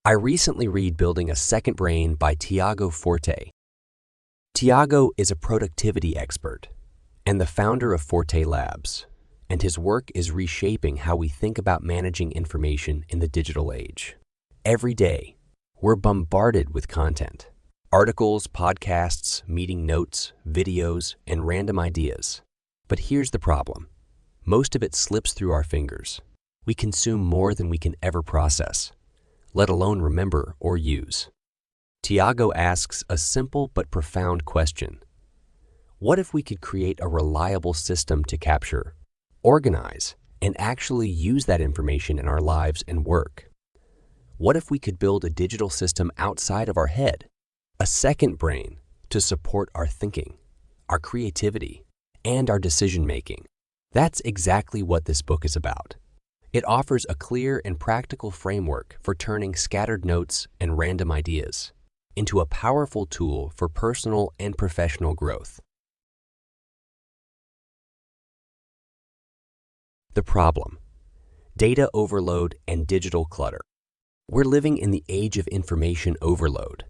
I recently read Building a Second Brain by Tiago Forte. Tiago is a productivity expert and the founder of Forte Labs, and his work is reshaping how we think about managing information in the digital age. Every day, we're bombarded with content. Articles, podcasts, meeting notes, videos, and random ideas. But here's the problem. Most of it slips through our fingers. We consume more than we can ever process, let alone remember or use. Tiago asks a simple but profound question. What if we could create a reliable system to capture, organize, and actually use that information in our lives and work? What if we could build a digital system outside of our head, a second brain to support our thinking, our creativity, and our decision-making? That's exactly what this book is about. It offers a clear and practical framework for turning scattered notes and random ideas into a powerful tool for personal and professional growth. The problem: data overload and digital clutter. We're living in the age of information overload.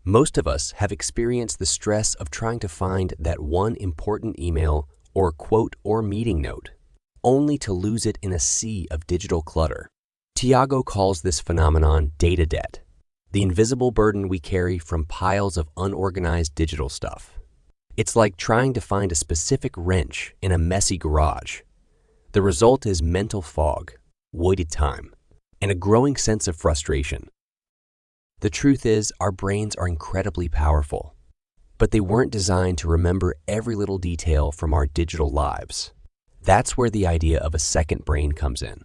Most of us have experienced the stress of trying to find that one important email or quote or meeting note, only to lose it in a sea of digital clutter. Tiago calls this phenomenon data debt, the invisible burden we carry from piles of unorganized digital stuff. It's like trying to find a specific wrench in a messy garage. The result is mental fog, wasted time, and a growing sense of frustration. The truth is, our brains are incredibly powerful, but they weren't designed to remember every little detail from our digital lives. That's where the idea of a second brain comes in.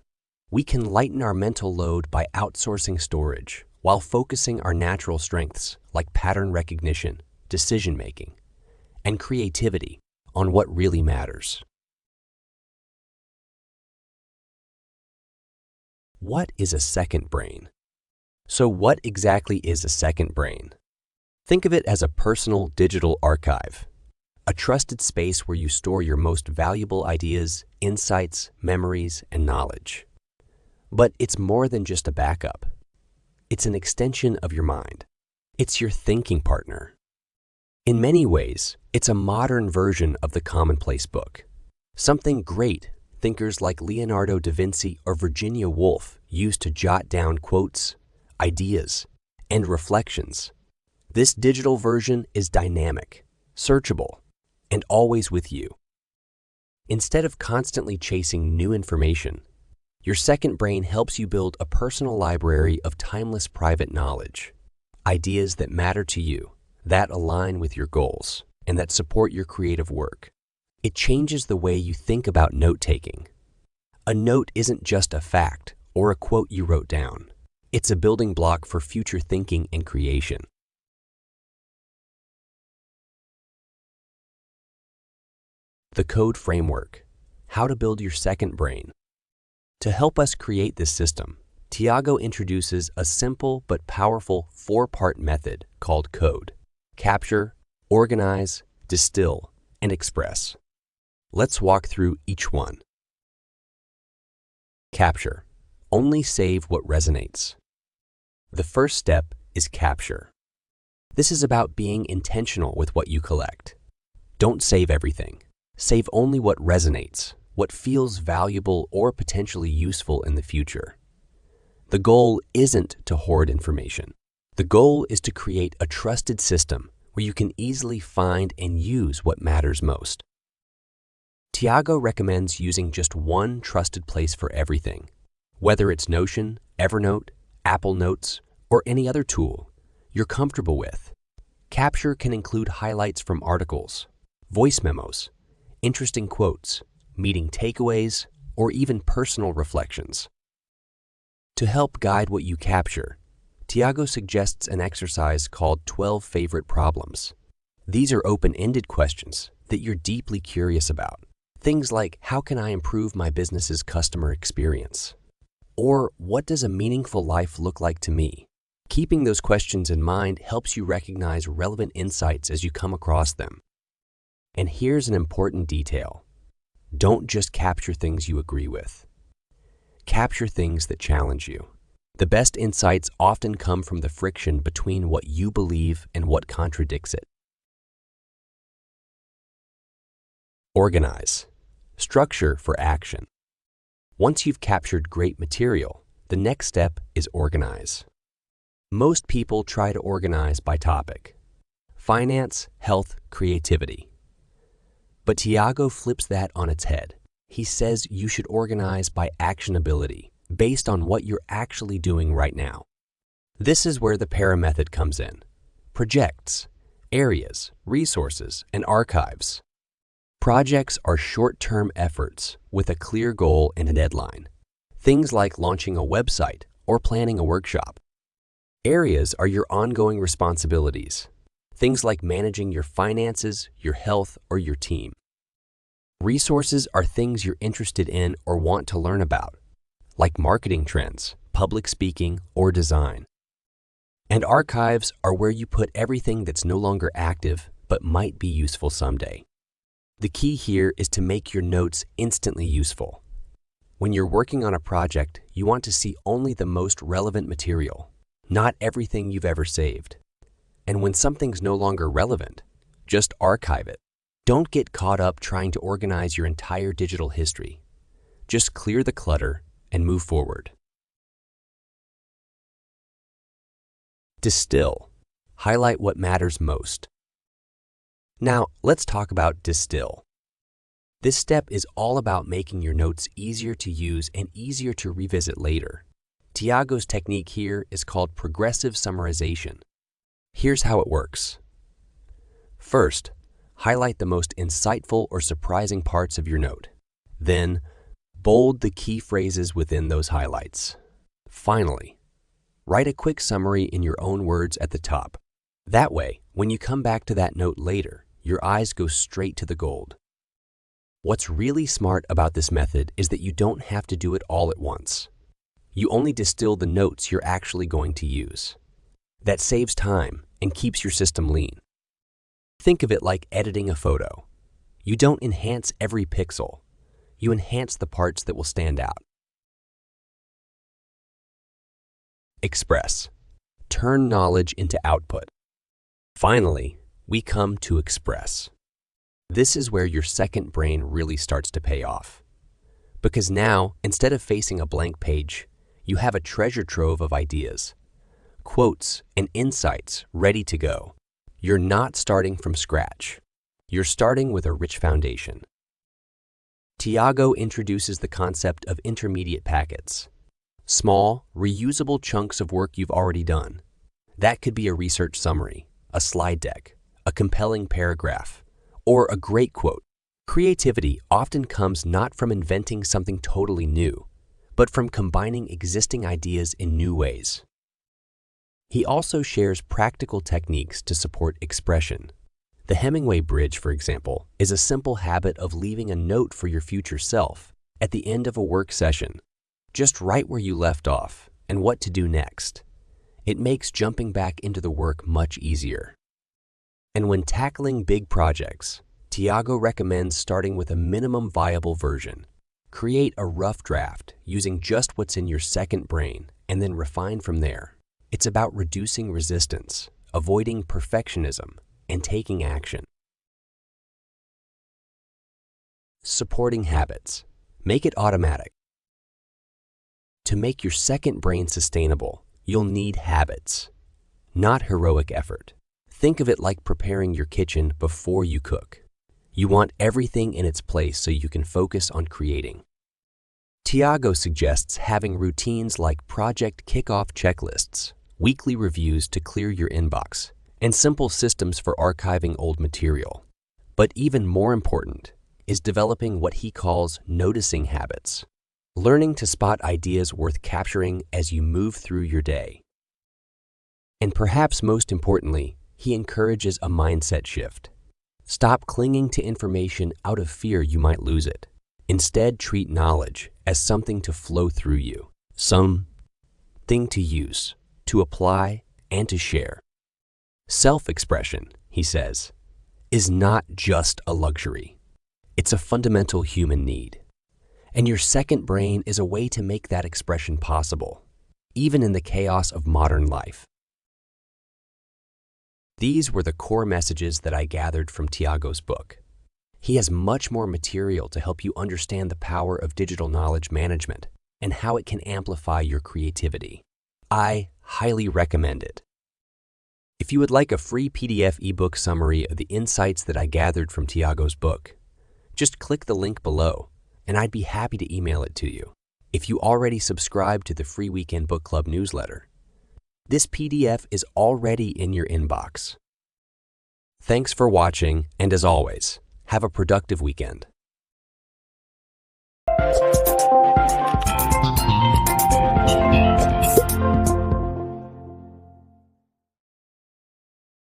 We can lighten our mental load by outsourcing storage while focusing our natural strengths like pattern recognition, decision-making, and creativity on what really matters. What is a second brain? So what exactly is a second brain? Think of it as a personal digital archive, a trusted space where you store your most valuable ideas, insights, memories, and knowledge. But it's more than just a backup. It's an extension of your mind. It's your thinking partner. In many ways, it's a modern version of the commonplace book. Something great thinkers like Leonardo da Vinci or Virginia Woolf used to jot down quotes, ideas, and reflections. This digital version is dynamic, searchable, and always with you. Instead of constantly chasing new information, your second brain helps you build a personal library of timeless private knowledge, ideas that matter to you, that align with your goals, and that support your creative work. It changes the way you think about note-taking. A note isn't just a fact or a quote you wrote down. It's a building block for future thinking and creation. The Code Framework: How to Build Your Second Brain. To help us create this system, Tiago introduces a simple but powerful four-part method called CODE: capture, organize, distill, and express. Let's walk through each one. Capture: only save what resonates. The first step is capture. This is about being intentional with what you collect. Don't save everything. Save only what resonates, what feels valuable or potentially useful in the future. The goal isn't to hoard information. The goal is to create a trusted system where you can easily find and use what matters most. Tiago recommends using just one trusted place for everything, whether it's Notion, Evernote, Apple Notes, or any other tool you're comfortable with. Capture can include highlights from articles, voice memos, interesting quotes, meeting takeaways, or even personal reflections. To help guide what you capture, Tiago suggests an exercise called 12 Favorite Problems. These are open-ended questions that you're deeply curious about. Things like, how can I improve my business's customer experience? Or, what does a meaningful life look like to me? Keeping those questions in mind helps you recognize relevant insights as you come across them. And here's an important detail. Don't just capture things you agree with. Capture things that challenge you. The best insights often come from the friction between what you believe and what contradicts it. Organize. Structure for action. Once you've captured great material, the next step is organize. Most people try to organize by topic: finance, health, creativity. But Tiago flips that on its head. He says you should organize by actionability, based on what you're actually doing right now. This is where the para method comes in. Projects, areas, resources, and archives. Projects are short-term efforts with a clear goal and a deadline. Things like launching a website or planning a workshop. Areas are your ongoing responsibilities. Things like managing your finances, your health, or your team. Resources are things you're interested in or want to learn about, like marketing trends, public speaking, or design. And archives are where you put everything that's no longer active but might be useful someday. The key here is to make your notes instantly useful. When you're working on a project, you want to see only the most relevant material, not everything you've ever saved. And when something's no longer relevant, just archive it. Don't get caught up trying to organize your entire digital history. Just clear the clutter and move forward. Distill. Highlight what matters most. Now, let's talk about Distill. This step is all about making your notes easier to use and easier to revisit later. Tiago's technique here is called Progressive Summarization. Here's how it works. First, highlight the most insightful or surprising parts of your note. Then, bold the key phrases within those highlights. Finally, write a quick summary in your own words at the top. That way, when you come back to that note later, your eyes go straight to the gold. What's really smart about this method is that you don't have to do it all at once. You only distill the notes you're actually going to use. That saves time and keeps your system lean. Think of it like editing a photo. You don't enhance every pixel. You enhance the parts that will stand out. Express. Turn knowledge into output. Finally, we come to express. This is where your second brain really starts to pay off. Because now, instead of facing a blank page, you have a treasure trove of ideas, quotes, and insights ready to go. You're not starting from scratch. You're starting with a rich foundation. Tiago introduces the concept of intermediate packets. Small, reusable chunks of work you've already done. That could be a research summary, a slide deck, a compelling paragraph, or a great quote. Creativity often comes not from inventing something totally new, but from combining existing ideas in new ways. He also shares practical techniques to support expression. The Hemingway Bridge, for example, is a simple habit of leaving a note for your future self at the end of a work session. Just write where you left off and what to do next. It makes jumping back into the work much easier. And when tackling big projects, Tiago recommends starting with a minimum viable version. Create a rough draft using just what's in your second brain and then refine from there. It's about reducing resistance, avoiding perfectionism, and taking action. Supporting habits. Make it automatic. To make your second brain sustainable, you'll need habits, not heroic effort. Think of it like preparing your kitchen before you cook. You want everything in its place so you can focus on creating. Tiago suggests having routines like project kickoff checklists, weekly reviews to clear your inbox, and simple systems for archiving old material. But even more important is developing what he calls noticing habits, learning to spot ideas worth capturing as you move through your day. And perhaps most importantly, he encourages a mindset shift. Stop clinging to information out of fear you might lose it. Instead, treat knowledge as something to flow through you, something to use, to apply, and to share. Self-expression, he says, is not just a luxury. It's a fundamental human need. And your second brain is a way to make that expression possible. even in the chaos of modern life. These were the core messages that I gathered from Tiago's book. He has much more material to help you understand the power of digital knowledge management and how it can amplify your creativity. I highly recommend it. If you would like a free PDF ebook summary of the insights that I gathered from Tiago's book, just click the link below and I'd be happy to email it to you. If you already subscribe to the free Weekend Book Club newsletter, this PDF is already in your inbox. Thanks for watching, and as always, have a productive weekend.